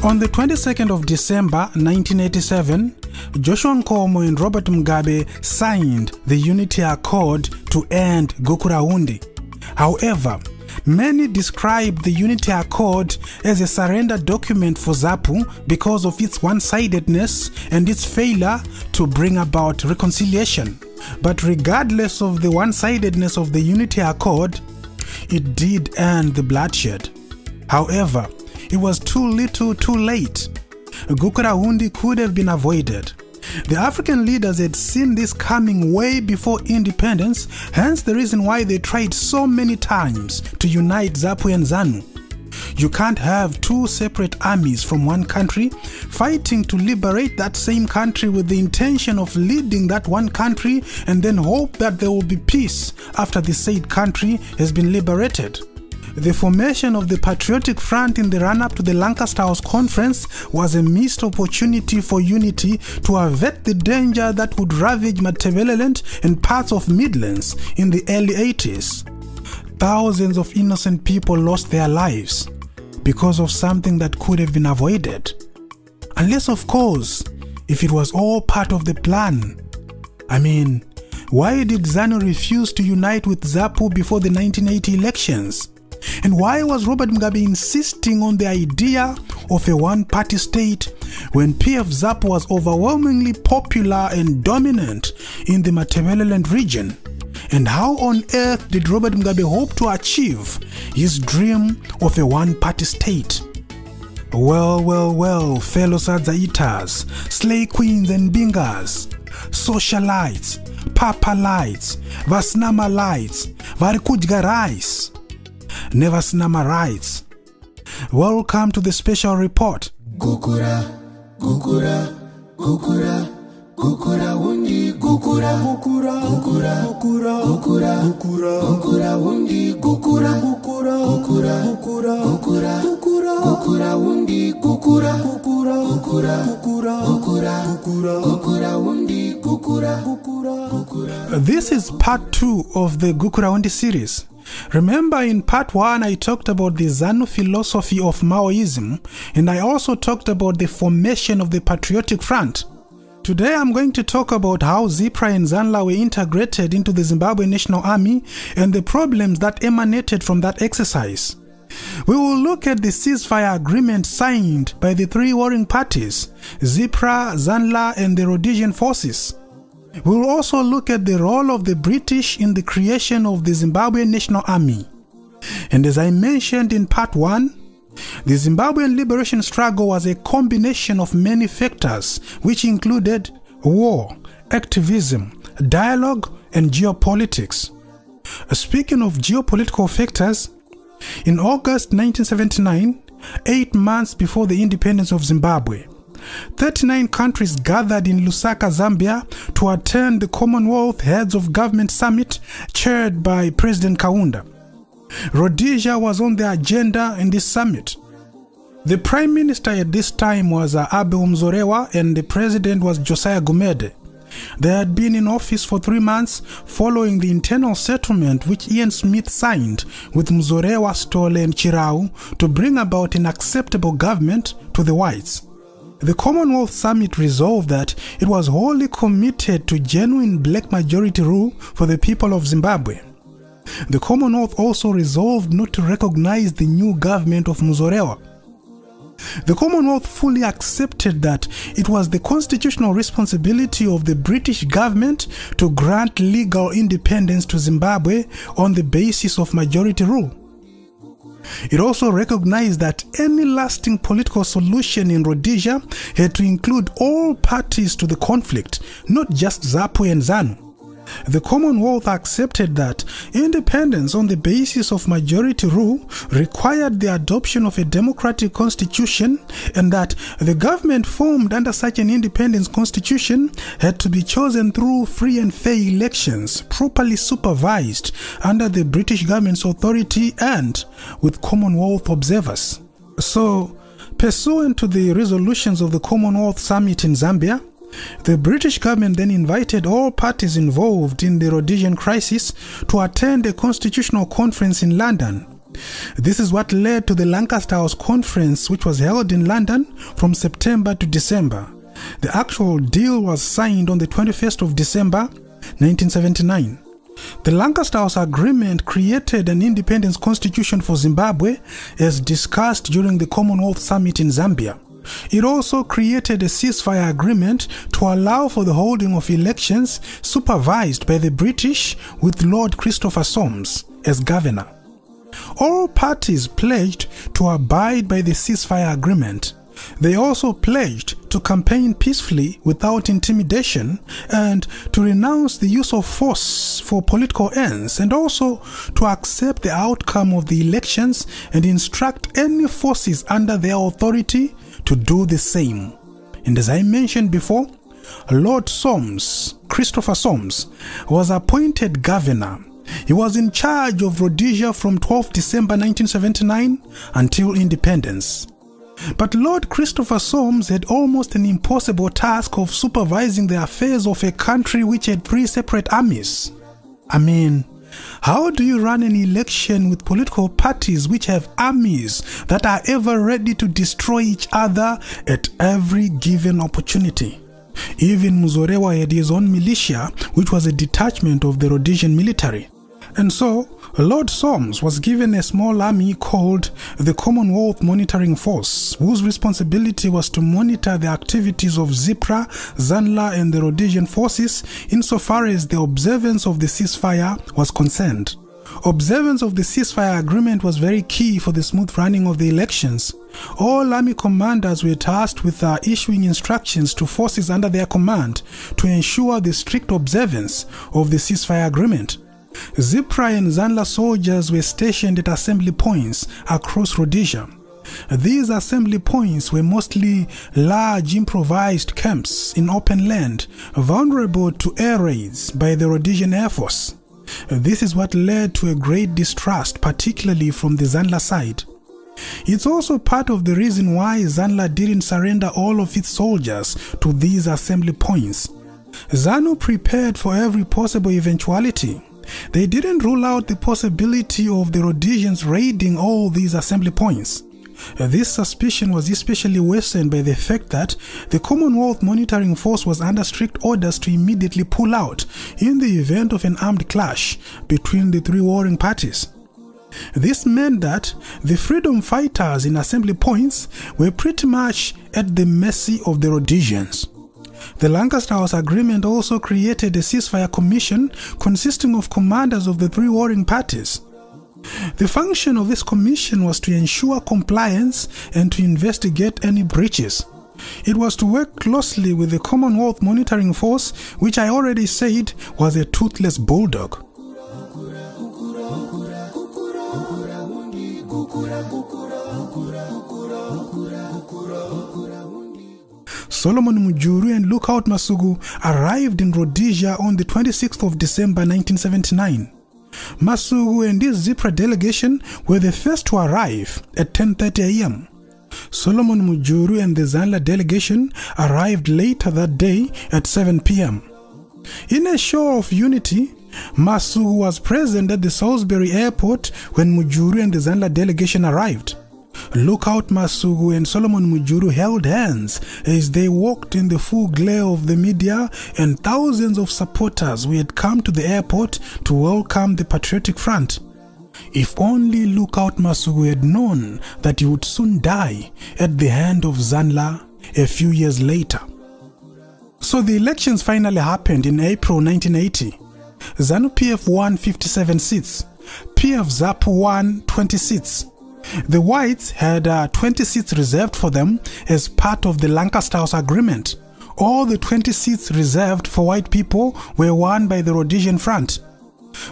On the 22nd of December 1987, Joshua Nkomo and Robert Mugabe signed the Unity Accord to end Gukurahundi. However, many describe the Unity Accord as a surrender document for ZAPU because of its one-sidedness and its failure to bring about reconciliation. But regardless of the one-sidedness of the Unity Accord, it did end the bloodshed. However, it was too little too late. Gukurahundi could have been avoided. The African leaders had seen this coming way before independence, hence the reason why they tried so many times to unite ZAPU and ZANU. You can't have two separate armies from one country fighting to liberate that same country with the intention of leading that one country and then hope that there will be peace after the said country has been liberated. The formation of the Patriotic Front in the run-up to the Lancaster House Conference was a missed opportunity for unity to avert the danger that would ravage Matabeleland and parts of Midlands in the early 80s. Thousands of innocent people lost their lives because of something that could have been avoided. Unless, of course, if it was all part of the plan. I mean, why did ZANU refuse to unite with ZAPU before the 1980 elections? And why was Robert Mugabe insisting on the idea of a one-party state when PF ZAPU was overwhelmingly popular and dominant in the Matabeleland region? And how on earth did Robert Mugabe hope to achieve his dream of a one-party state? Well, fellow Sadza eaters, slay queens and bingers, socialites, papalites, vasnamalites, varikudgarais, never snama rights. Welcome to the special report. Gukura, Gukura, Gukura, Gukurahundi, Gukura, Gukura, Gukura, Gukura, Gukura, Gukura, Gukurahundi, Gukura, Gukura, Gukura, Gukura, Gukura, Gukura, Gukurahundi, Gukura, Gukura, Gukura, Gukura, Gukura, Gukura, Gukurahundi, Gukura, Gukura, Gukura. This is part 2 of the Gukurahundi series. Remember, in part 1 I talked about the ZANU philosophy of Maoism, and I also talked about the formation of the Patriotic Front. Today I'm going to talk about how ZIPRA and ZANLA were integrated into the Zimbabwe National Army and the problems that emanated from that exercise. We will look at the ceasefire agreement signed by the three warring parties, ZIPRA, ZANLA and the Rhodesian forces. We will also look at the role of the British in the creation of the Zimbabwe National Army. And as I mentioned in part 1, the Zimbabwean liberation struggle was a combination of many factors which included war, activism, dialogue, and geopolitics. Speaking of geopolitical factors, in August 1979, 8 months before the independence of Zimbabwe, 39 countries gathered in Lusaka, Zambia to attend the Commonwealth Heads of Government Summit chaired by President Kaunda. Rhodesia was on the agenda in this summit. The Prime Minister at this time was Abel Mzorewa and the President was Josiah Gumede. They had been in office for 3 months following the internal settlement which Ian Smith signed with Mzorewa, Stole and Chirau to bring about an acceptable government to the whites. The Commonwealth Summit resolved that it was wholly committed to genuine black majority rule for the people of Zimbabwe. The Commonwealth also resolved not to recognize the new government of Mzorewa. The Commonwealth fully accepted that it was the constitutional responsibility of the British government to grant legal independence to Zimbabwe on the basis of majority rule. It also recognized that any lasting political solution in Rhodesia had to include all parties to the conflict, not just ZAPU and ZANU. The Commonwealth accepted that independence on the basis of majority rule required the adoption of a democratic constitution and that the government formed under such an independence constitution had to be chosen through free and fair elections, properly supervised under the British government's authority and with Commonwealth observers. So, pursuant to the resolutions of the Commonwealth Summit in Zambia, the British government then invited all parties involved in the Rhodesian crisis to attend a constitutional conference in London. This is what led to the Lancaster House Conference, which was held in London from September to December. The actual deal was signed on the 21st of December, 1979. The Lancaster House Agreement created an independence constitution for Zimbabwe as discussed during the Commonwealth Summit in Zambia. It also created a ceasefire agreement to allow for the holding of elections supervised by the British with Lord Christopher Soames as governor. All parties pledged to abide by the ceasefire agreement. They also pledged to campaign peacefully without intimidation and to renounce the use of force for political ends, and also to accept the outcome of the elections and instruct any forces under their authority to do the same. And as I mentioned before, Lord Soames, Christopher Soames, was appointed governor. He was in charge of Rhodesia from 12 December 1979 until independence. But Lord Christopher Soames had almost an impossible task of supervising the affairs of a country which had 3 separate armies. I mean, how do you run an election with political parties which have armies that are ever ready to destroy each other at every given opportunity? Even Muzorewa had his own militia, which was a detachment of the Rhodesian military. And so, Lord Soames was given a small army called the Commonwealth Monitoring Force, whose responsibility was to monitor the activities of ZIPRA, ZANLA and the Rhodesian forces insofar as the observance of the ceasefire was concerned. Observance of the ceasefire agreement was very key for the smooth running of the elections. All army commanders were tasked with issuing instructions to forces under their command to ensure the strict observance of the ceasefire agreement. ZIPRA and ZANLA soldiers were stationed at assembly points across Rhodesia. These assembly points were mostly large improvised camps in open land, vulnerable to air raids by the Rhodesian Air Force. This is what led to a great distrust, particularly from the ZANLA side. It's also part of the reason why ZANLA didn't surrender all of its soldiers to these assembly points. ZANU prepared for every possible eventuality. They didn't rule out the possibility of the Rhodesians raiding all these assembly points. This suspicion was especially worsened by the fact that the Commonwealth Monitoring Force was under strict orders to immediately pull out in the event of an armed clash between the 3 warring parties. This meant that the freedom fighters in assembly points were pretty much at the mercy of the Rhodesians. The Lancaster House Agreement also created a ceasefire commission consisting of commanders of the 3 warring parties. The function of this commission was to ensure compliance and to investigate any breaches. It was to work closely with the Commonwealth Monitoring Force, which I already said was a toothless bulldog. Solomon Mujuru and Lookout Masugu arrived in Rhodesia on the 26th of December 1979. Masugu and his ZIPRA delegation were the first to arrive at 10:30 a.m. Solomon Mujuru and the ZANLA delegation arrived later that day at 7 p.m. In a show of unity, Masugu was present at the Salisbury airport when Mujuru and the ZANLA delegation arrived. Lookout Masugu and Solomon Mujuru held hands as they walked in the full glare of the media and thousands of supporters who had come to the airport to welcome the Patriotic Front. If only Lookout Masugu had known that he would soon die at the hand of ZANLA a few years later. So the elections finally happened in April 1980. ZANU-PF won 57 seats. PF-ZAPU won 20 seats. The Whites had 20 seats reserved for them as part of the Lancaster House Agreement. All the 20 seats reserved for white people were won by the Rhodesian Front.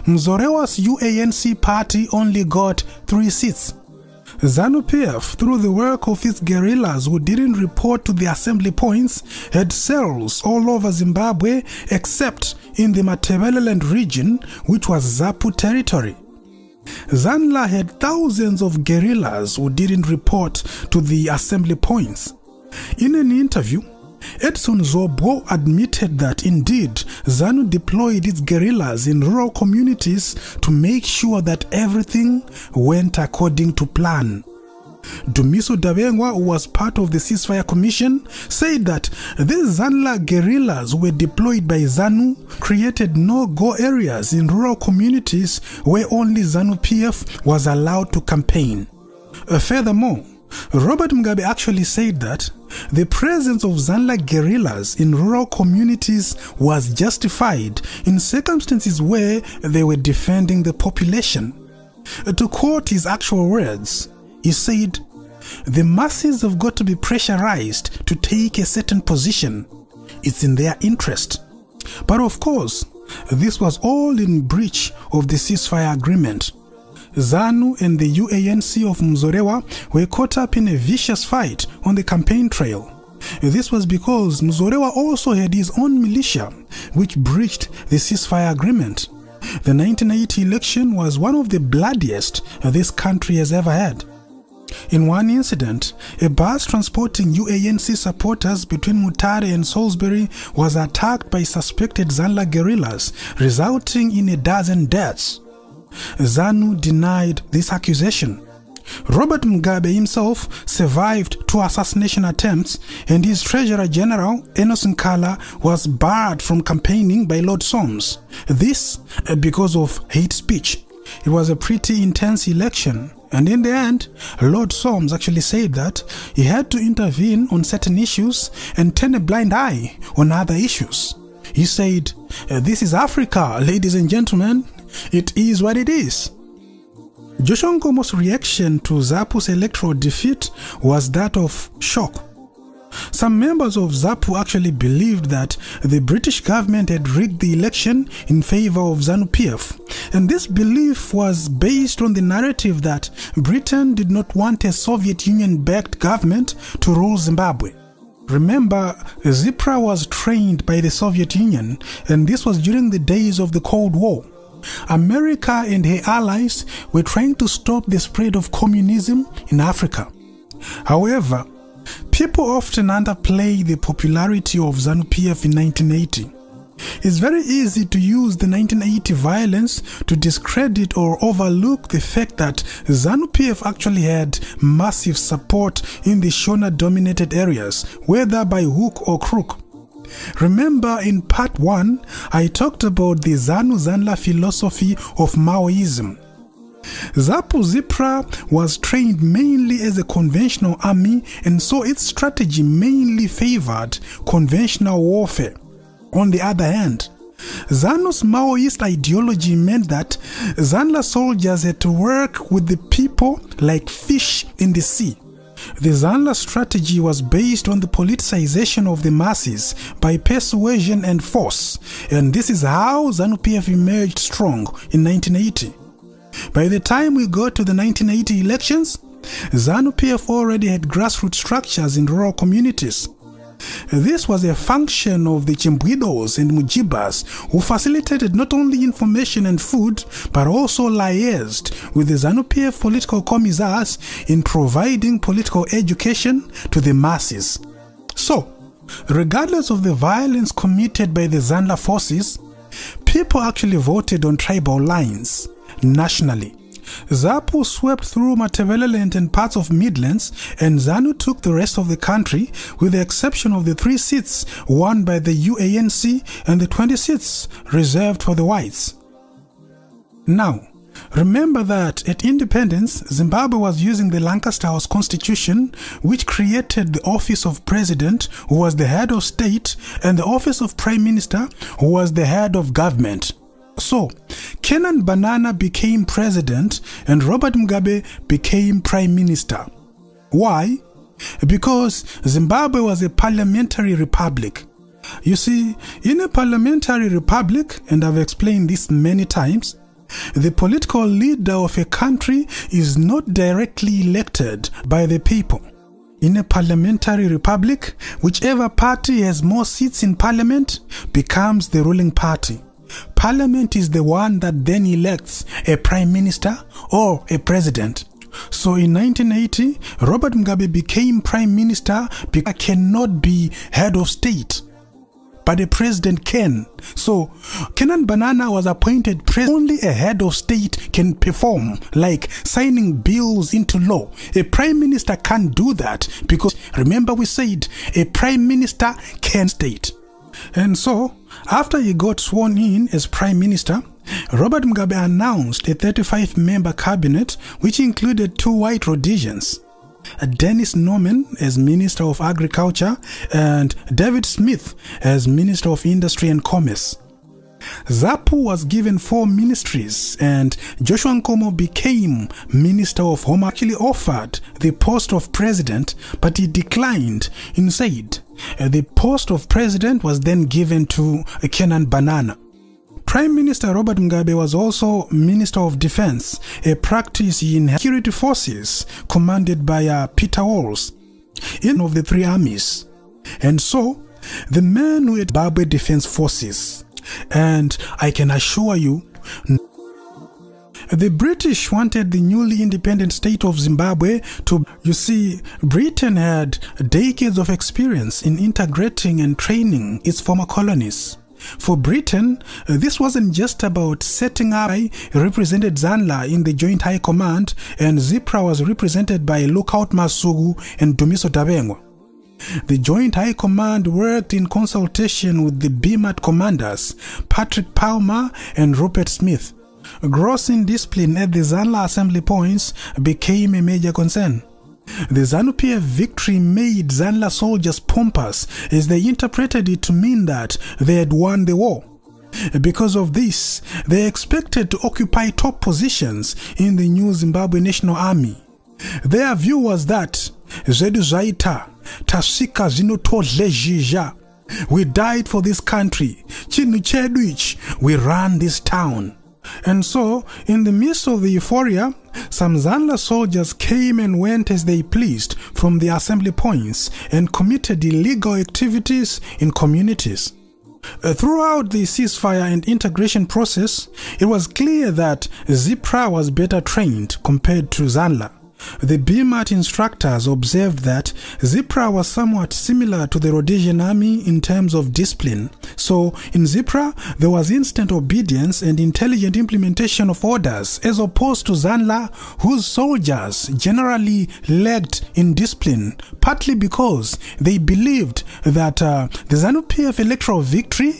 Mzorewa's UANC party only got 3 seats. ZANU-PF, through the work of its guerrillas who didn't report to the assembly points, had cells all over Zimbabwe except in the Matabeleland region, which was ZAPU territory. ZANLA had thousands of guerrillas who didn't report to the assembly points. In an interview, Edson Zobo admitted that indeed ZANU deployed its guerrillas in rural communities to make sure that everything went according to plan. Dumiso Dabengwa, who was part of the ceasefire commission, said that these Zanla guerrillas were deployed by ZANU created no-go areas in rural communities where only ZANU-PF was allowed to campaign. Furthermore, Robert Mugabe actually said that the presence of Zanla guerrillas in rural communities was justified in circumstances where they were defending the population. To quote his actual words, he said, "The masses have got to be pressurized to take a certain position. It's in their interest." But of course, this was all in breach of the ceasefire agreement. ZANU and the UANC of Muzorewa were caught up in a vicious fight on the campaign trail. This was because Muzorewa also had his own militia, which breached the ceasefire agreement. The 1980 election was one of the bloodiest this country has ever had. In one incident, a bus transporting UANC supporters between Mutare and Salisbury was attacked by suspected Zanla guerrillas, resulting in a dozen deaths. ZANU denied this accusation. Robert Mugabe himself survived 2 assassination attempts, and his Treasurer General, Enos Nkala, was barred from campaigning by Lord Soames. This because of hate speech. It was a pretty intense election, and in the end, Lord Soames actually said that he had to intervene on certain issues and turn a blind eye on other issues. He said, "This is Africa, ladies and gentlemen. It is what it is." Joshua Nkomo's reaction to ZAPU's electoral defeat was that of shock. Some members of ZAPU actually believed that the British government had rigged the election in favor of ZANU-PF, and this belief was based on the narrative that Britain did not want a Soviet Union-backed government to rule Zimbabwe. Remember, ZIPRA was trained by the Soviet Union, and this was during the days of the Cold War. America and her allies were trying to stop the spread of communism in Africa. However, people often underplay the popularity of ZANU-PF in 1980. It's very easy to use the 1980 violence to discredit or overlook the fact that ZANU-PF actually had massive support in the Shona-dominated areas, whether by hook or crook. Remember, in part 1, I talked about the ZANU-Zanla philosophy of Maoism. ZAPU-ZIPRA was trained mainly as a conventional army, and so its strategy mainly favored conventional warfare. On the other hand, ZANU's Maoist ideology meant that Zanla soldiers had to work with the people like fish in the sea. The Zanla strategy was based on the politicization of the masses by persuasion and force, and this is how ZANU-PF emerged strong in 1980. By the time we got to the 1980 elections, ZANU-PF already had grassroots structures in rural communities. This was a function of the Chimbwidos and Mujibas, who facilitated not only information and food, but also liaised with the ZANU-PF political commissars in providing political education to the masses. So, regardless of the violence committed by the Zanla forces, people actually voted on tribal lines, nationally. ZAPU swept through Matabeleland and parts of Midlands, and ZANU took the rest of the country, with the exception of the 3 seats won by the UANC and the 20 seats reserved for the whites. Now, remember that at independence, Zimbabwe was using the Lancaster House Constitution, which created the office of President, who was the head of state, and the office of Prime Minister, who was the head of government. So, Kenan Banana became president and Robert Mugabe became prime minister. Why? Because Zimbabwe was a parliamentary republic. You see, in a parliamentary republic, and I've explained this many times, the political leader of a country is not directly elected by the people. In a parliamentary republic, whichever party has more seats in parliament becomes the ruling party. Parliament is the one that then elects a prime minister or a president. So in 1980, Robert Mugabe became prime minister because he cannot be head of state, but the president can. So Kenan Banana was appointed president. Only a head of state can perform, like signing bills into law. A prime minister can't do that because, remember we said, a prime minister can state. And so, after he got sworn in as prime minister, Robert Mugabe announced a 35-member cabinet which included 2 white Rhodesians, Dennis Norman as Minister of Agriculture and David Smith as Minister of Industry and Commerce. Zapu was given 4 ministries and Joshua Nkomo became Minister of Home. Actually offered the post of president, but he declined. Instead, the post of president was then given to Kenan Banana. Prime Minister Robert Mugabe was also Minister of Defense, a practice in security forces commanded by Peter Walls, in of the 3 armies. And so, the man who had Zimbabwe Defense Forces, and I can assure you, the British wanted the newly independent state of Zimbabwe to, you see, Britain had decades of experience in integrating and training its former colonies. For Britain, this wasn't just about setting up. Represented ZANLA in the Joint High Command, and ZIPRA was represented by Lookout Masuku and Dumiso Dabengwa. The Joint High Command worked in consultation with the BMAT commanders, Patrick Palmer and Rupert Smith. Gross indiscipline at the ZANLA assembly points became a major concern. The ZANU-PF victory made ZANLA soldiers pompous, as they interpreted it to mean that they had won the war. Because of this, they expected to occupy top positions in the new Zimbabwe National Army. Their view was that Zedu Zaita, Tasika Zinotodlejija, we died for this country, Chinu Chedwich, we ran this town. And so, in the midst of the euphoria, some ZANLA soldiers came and went as they pleased from the assembly points and committed illegal activities in communities. Throughout the ceasefire and integration process, it was clear that ZIPRA was better trained compared to ZANLA. The BMAT instructors observed that ZIPRA was somewhat similar to the Rhodesian army in terms of discipline. So, in ZIPRA, there was instant obedience and intelligent implementation of orders, as opposed to ZANLA, whose soldiers generally lacked in discipline, partly because they believed that the ZANU-PF electoral victory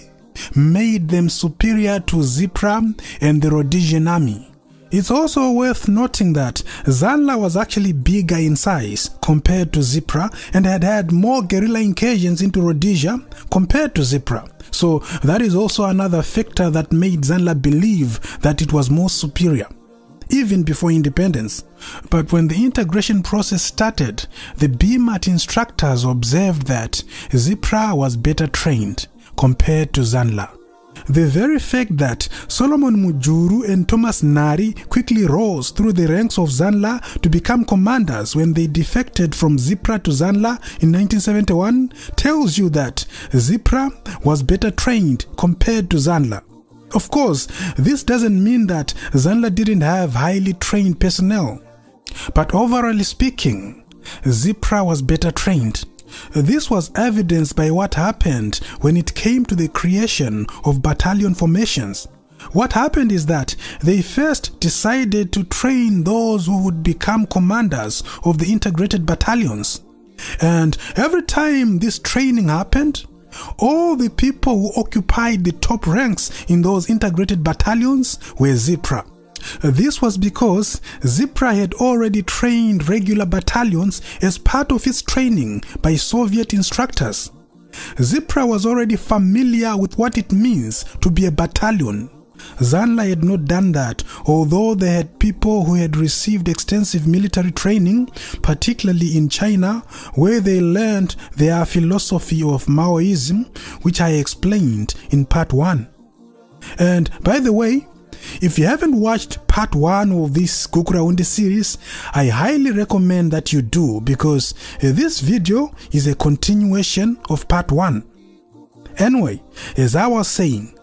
made them superior to ZIPRA and the Rhodesian army. It's also worth noting that ZANLA was actually bigger in size compared to ZIPRA and had had more guerrilla incursions into Rhodesia compared to ZIPRA. So that is also another factor that made ZANLA believe that it was more superior, even before independence. But when the integration process started, the BMAT instructors observed that ZIPRA was better trained compared to ZANLA. The very fact that Solomon Mujuru and Thomas Nari quickly rose through the ranks of ZANLA to become commanders when they defected from ZIPRA to ZANLA in 1971 tells you that ZIPRA was better trained compared to ZANLA. Of course, this doesn't mean that ZANLA didn't have highly trained personnel, but overall speaking, ZIPRA was better trained. This was evidenced by what happened when it came to the creation of battalion formations. What happened is that they first decided to train those who would become commanders of the integrated battalions. And every time this training happened, all the people who occupied the top ranks in those integrated battalions were ZIPRA. This was because ZIPRA had already trained regular battalions as part of its training by Soviet instructors. ZIPRA was already familiar with what it means to be a battalion. ZANLA had not done that, although they had people who had received extensive military training, particularly in China, where they learned their philosophy of Maoism, which I explained in part 1. And by the way, if you haven't watched part 1 of this Gukuraundi series, I highly recommend that you do, because this video is a continuation of part 1. Anyway, as I was saying,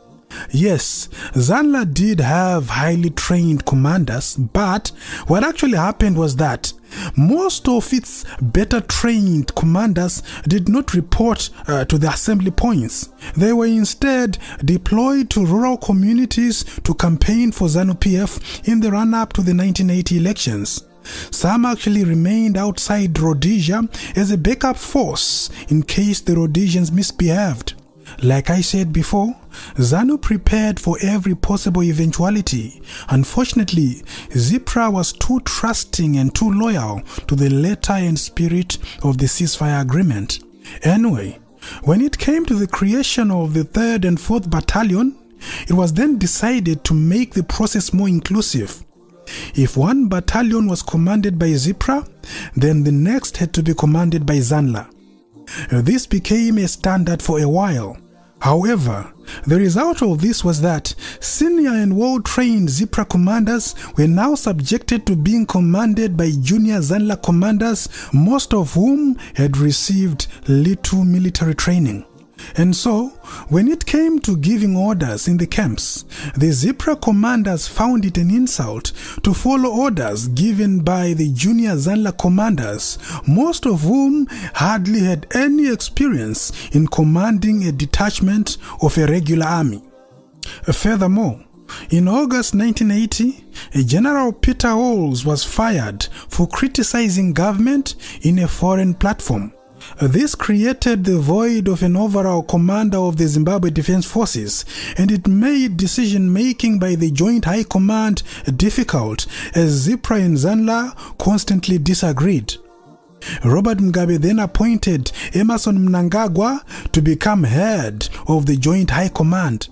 Yes, ZANLA did have highly trained commanders, but what actually happened was that most of its better trained commanders did not report to the assembly points. They were instead deployed to rural communities to campaign for ZANU-PF in the run-up to the 1980 elections. Some actually remained outside Rhodesia as a backup force in case the Rhodesians misbehaved. Like I said before, ZANU prepared for every possible eventuality. Unfortunately, ZIPRA was too trusting and too loyal to the letter and spirit of the ceasefire agreement. Anyway, when it came to the creation of the 3rd and 4th Battalion, it was then decided to make the process more inclusive. If one battalion was commanded by ZIPRA, then the next had to be commanded by ZANLA. This became a standard for a while. However, the result of this was that senior and well-trained ZIPRA commanders were now subjected to being commanded by junior ZANLA commanders, most of whom had received little military training. And so, when it came to giving orders in the camps, the ZIPRA commanders found it an insult to follow orders given by the junior ZANLA commanders, most of whom hardly had any experience in commanding a detachment of a regular army. Furthermore, in August 1980, General Peter Halls was fired for criticizing government in a foreign platform. This created the void of an overall commander of the Zimbabwe Defense Forces, and it made decision-making by the Joint High Command difficult as ZIPRA and ZANLA constantly disagreed. Robert Mugabe then appointed Emmerson Mnangagwa to become head of the Joint High Command.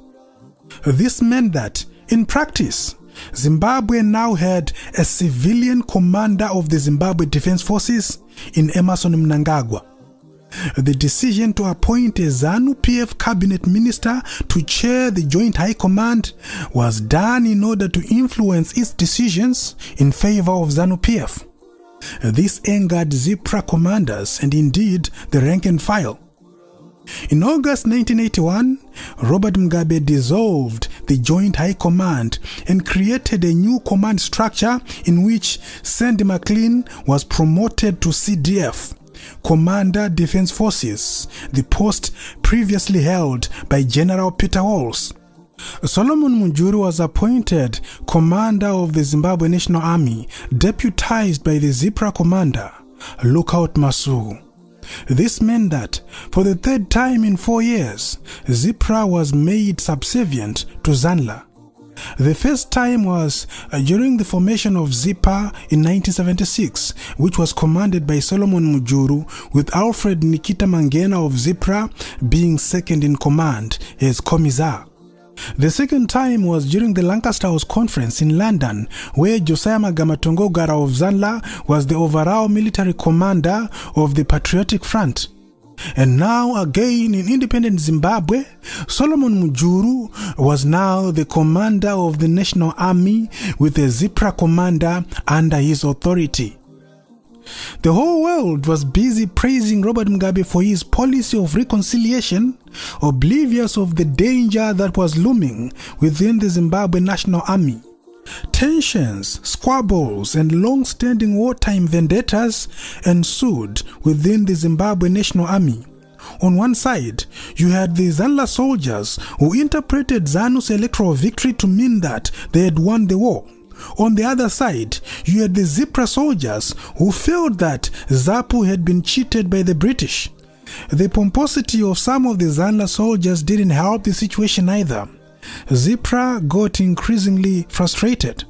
This meant that, in practice, Zimbabwe now had a civilian commander of the Zimbabwe Defense Forces in Emmerson Mnangagwa. The decision to appoint a ZANU-PF cabinet minister to chair the Joint High Command was done in order to influence its decisions in favor of ZANU-PF. This angered ZIPRA commanders and indeed the rank and file. In August 1981, Robert Mugabe dissolved the Joint High Command and created a new command structure in which Sandy McLean was promoted to CDF, Commander Defense Forces, the post previously held by General Peter Halls. Solomon Mujuru was appointed Commander of the Zimbabwe National Army, deputized by the ZIPRA commander, Lookout Masuku. This meant that, for the 3rd time in 4 years, ZIPRA was made subservient to ZANLA. The first time was during the formation of ZIPA in 1976, which was commanded by Solomon Mujuru, with Alfred Nikita Mangena of ZIPRA being second in command as Commissar. The second time was during the Lancaster House Conference in London, where Josiah Magamatongogara of ZANLA was the overall military commander of the Patriotic Front. And now again in independent Zimbabwe, Solomon Mujuru was now the commander of the National Army with a ZIPRA commander under his authority. The whole world was busy praising Robert Mugabe for his policy of reconciliation, oblivious of the danger that was looming within the Zimbabwe National Army. Tensions, squabbles, and long-standing wartime vendettas ensued within the Zimbabwe National Army. On one side, you had the ZANLA soldiers who interpreted ZANU's electoral victory to mean that they had won the war. On the other side, you had the ZIPRA soldiers who felt that ZAPU had been cheated by the British. The pomposity of some of the ZANLA soldiers didn't help the situation either. ZIPRA got increasingly frustrated,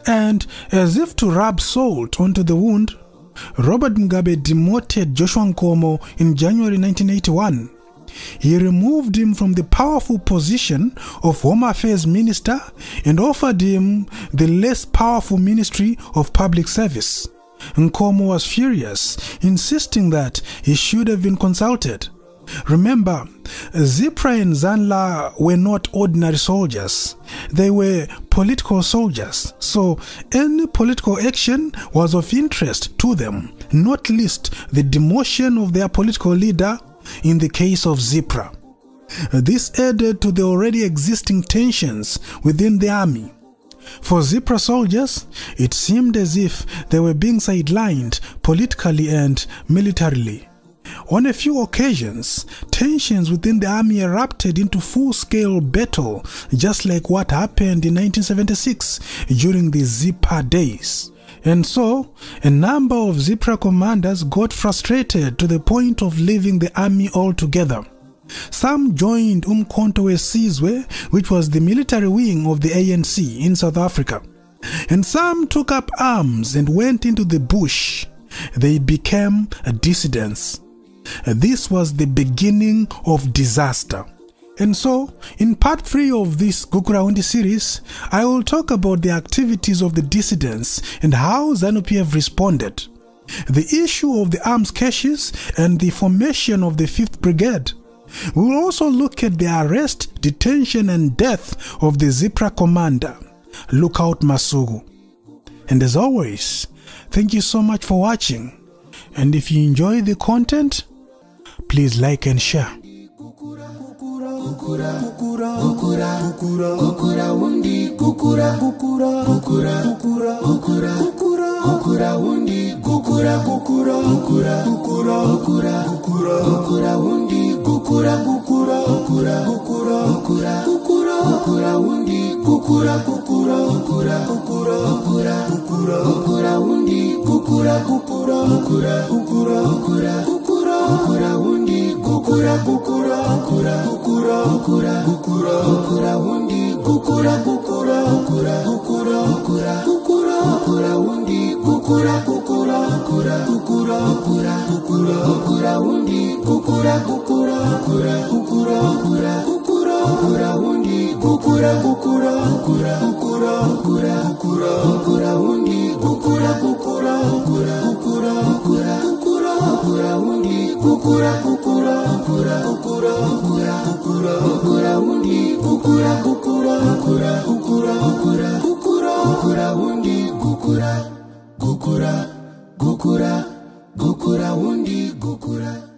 and as if to rub salt onto the wound, Robert Mugabe demoted Joshua Nkomo in January 1981. He removed him from the powerful position of Home Affairs Minister and offered him the less powerful Ministry of Public Service. Nkomo was furious, insisting that he should have been consulted. Remember, ZIPRA and ZANLA were not ordinary soldiers. They were political soldiers, so any political action was of interest to them, not least the demotion of their political leader in the case of ZIPRA. This added to the already existing tensions within the army. For Zipra soldiers, it seemed as if they were being sidelined politically and militarily. On a few occasions, tensions within the army erupted into full-scale battle, just like what happened in 1976 during the Zipra days. And so, a number of Zipra commanders got frustrated to the point of leaving the army altogether. Some joined Umkhonto we Sizwe, which was the military wing of the ANC in South Africa. And some took up arms and went into the bush. They became dissidents. This was the beginning of disaster. And so, in part 3 of this Gukurahundi series, I will talk about the activities of the dissidents and how ZANU-PF responded, the issue of the arms caches and the formation of the 5th Brigade. We will also look at the arrest, detention and death of the Zipra commander, Lookout Masuku. And as always, thank you so much for watching. And if you enjoy the content, please like and share. Gukurahundi, Gukura.